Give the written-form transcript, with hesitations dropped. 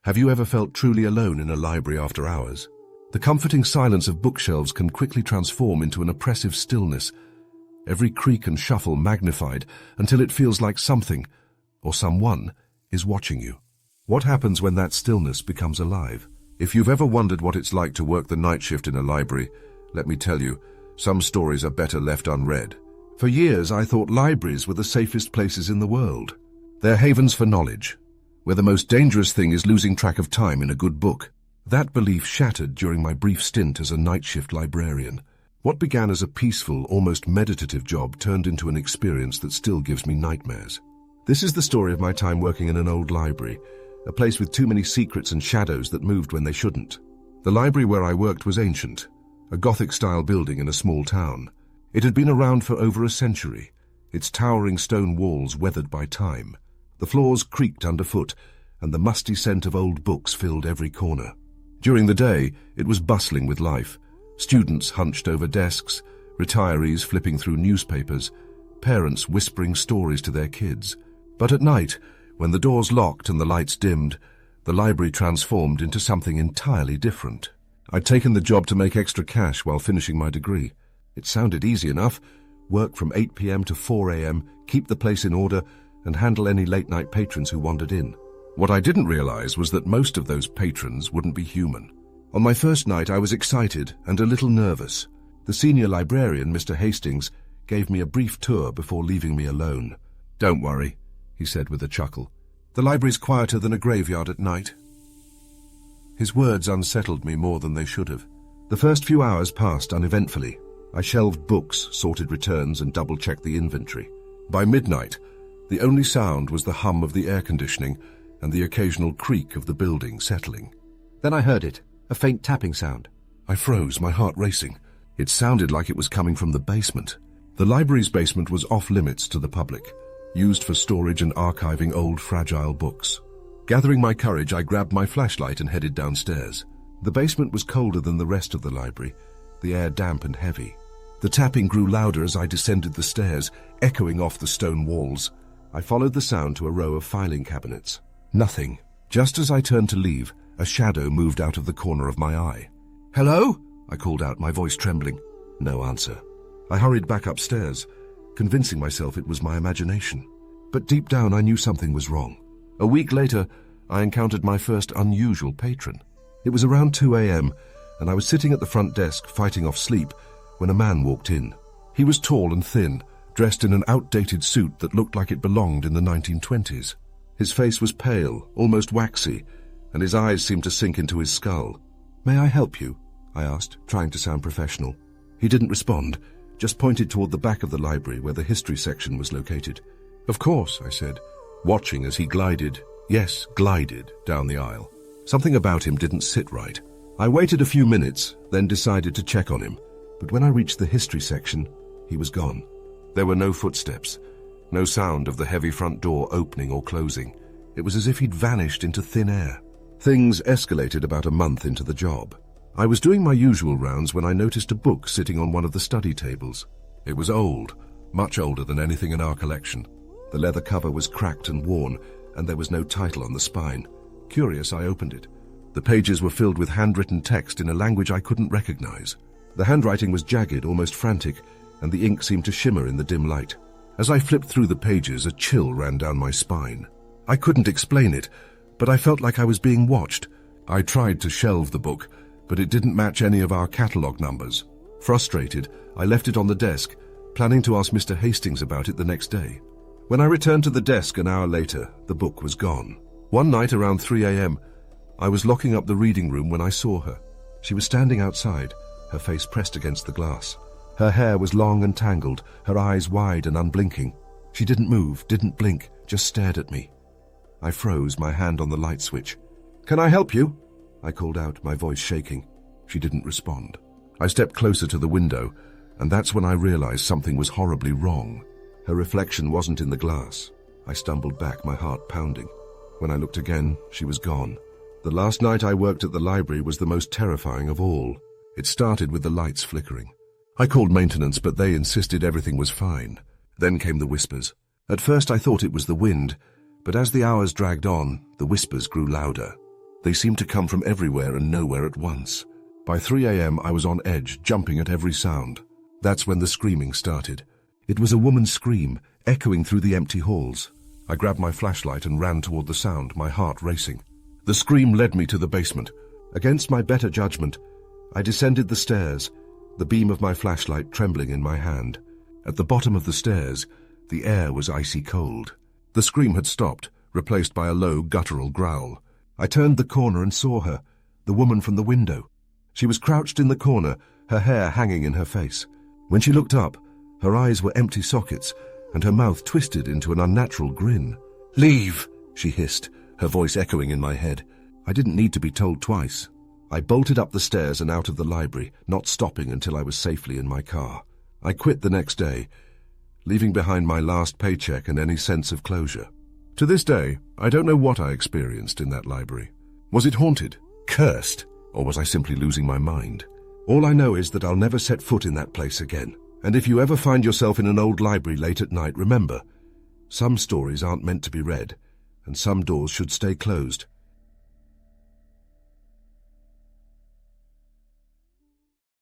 Have you ever felt truly alone in a library after hours? The comforting silence of bookshelves can quickly transform into an oppressive stillness, every creak and shuffle magnified until it feels like something, or someone, is watching you. What happens when that stillness becomes alive? If you've ever wondered what it's like to work the night shift in a library, let me tell you, some stories are better left unread. For years, I thought libraries were the safest places in the world. They're havens for knowledge, where the most dangerous thing is losing track of time in a good book. That belief shattered during my brief stint as a night shift librarian. What began as a peaceful, almost meditative job turned into an experience that still gives me nightmares. This is the story of my time working in an old library, a place with too many secrets and shadows that moved when they shouldn't. The library where I worked was ancient, a Gothic-style building in a small town. It had been around for over a century, its towering stone walls weathered by time. The floors creaked underfoot, and the musty scent of old books filled every corner. During the day, it was bustling with life. Students hunched over desks, retirees flipping through newspapers, parents whispering stories to their kids. But at night, when the doors locked and the lights dimmed, the library transformed into something entirely different. I'd taken the job to make extra cash while finishing my degree. It sounded easy enough. Work from 8 p.m. to 4 a.m., keep the place in order, and handle any late-night patrons who wandered in. What I didn't realize was that most of those patrons wouldn't be human. On my first night, I was excited and a little nervous. The senior librarian, Mr. Hastings, gave me a brief tour before leaving me alone. "Don't worry," he said with a chuckle. "The library's quieter than a graveyard at night." His words unsettled me more than they should have. The first few hours passed uneventfully. I shelved books, sorted returns, and double-checked the inventory. By midnight, the only sound was the hum of the air conditioning and the occasional creak of the building settling. Then I heard it, a faint tapping sound. I froze, my heart racing. It sounded like it was coming from the basement. The library's basement was off-limits to the public, used for storage and archiving old, fragile books. Gathering my courage, I grabbed my flashlight and headed downstairs. The basement was colder than the rest of the library, the air damp and heavy. The tapping grew louder as I descended the stairs, echoing off the stone walls. I followed the sound to a row of filing cabinets. Nothing. Just as I turned to leave, a shadow moved out of the corner of my eye. "Hello?" I called out, my voice trembling. No answer. I hurried back upstairs, convincing myself it was my imagination. But deep down I knew something was wrong. A week later, I encountered my first unusual patron. It was around 2 a.m., and I was sitting at the front desk fighting off sleep when a man walked in. He was tall and thin, dressed in an outdated suit that looked like it belonged in the 1920s. His face was pale, almost waxy, and his eyes seemed to sink into his skull. "May I help you?" I asked, trying to sound professional. He didn't respond, just pointed toward the back of the library where the history section was located. "Of course," I said, watching as he glided down the aisle. Something about him didn't sit right. I waited a few minutes, then decided to check on him. But when I reached the history section, he was gone. There were no footsteps, no sound of the heavy front door opening or closing. It was as if he'd vanished into thin air. Things escalated about a month into the job. I was doing my usual rounds when I noticed a book sitting on one of the study tables. It was old, much older than anything in our collection. The leather cover was cracked and worn, and there was no title on the spine. Curious, I opened it. The pages were filled with handwritten text in a language I couldn't recognize. The handwriting was jagged, almost frantic, and the ink seemed to shimmer in the dim light. As I flipped through the pages, a chill ran down my spine. I couldn't explain it, but I felt like I was being watched. I tried to shelve the book, but it didn't match any of our catalogue numbers. Frustrated, I left it on the desk, planning to ask Mr. Hastings about it the next day. When I returned to the desk an hour later, the book was gone. One night around 3 a.m., I was locking up the reading room when I saw her. She was standing outside, her face pressed against the glass. Her hair was long and tangled, her eyes wide and unblinking. She didn't move, didn't blink, just stared at me. I froze, my hand on the light switch. "Can I help you?" I called out, my voice shaking. She didn't respond. I stepped closer to the window, and that's when I realized something was horribly wrong. Her reflection wasn't in the glass. I stumbled back, my heart pounding. When I looked again, she was gone. The last night I worked at the library was the most terrifying of all. It started with the lights flickering. I called maintenance, but they insisted everything was fine. Then came the whispers. At first I thought it was the wind, but as the hours dragged on, the whispers grew louder. They seemed to come from everywhere and nowhere at once. By 3 a.m. I was on edge, jumping at every sound. That's when the screaming started. It was a woman's scream, echoing through the empty halls. I grabbed my flashlight and ran toward the sound, my heart racing. The scream led me to the basement. Against my better judgment, I descended the stairs, the beam of my flashlight trembling in my hand. At the bottom of the stairs, the air was icy cold. The scream had stopped, replaced by a low, guttural growl. I turned the corner and saw her, the woman from the window. She was crouched in the corner, her hair hanging in her face. When she looked up, her eyes were empty sockets, and her mouth twisted into an unnatural grin. "Leave," she hissed, her voice echoing in my head. I didn't need to be told twice. I bolted up the stairs and out of the library, not stopping until I was safely in my car. I quit the next day, leaving behind my last paycheck and any sense of closure. To this day, I don't know what I experienced in that library. Was it haunted, cursed, or was I simply losing my mind? All I know is that I'll never set foot in that place again. And if you ever find yourself in an old library late at night, remember, some stories aren't meant to be read, and some doors should stay closed.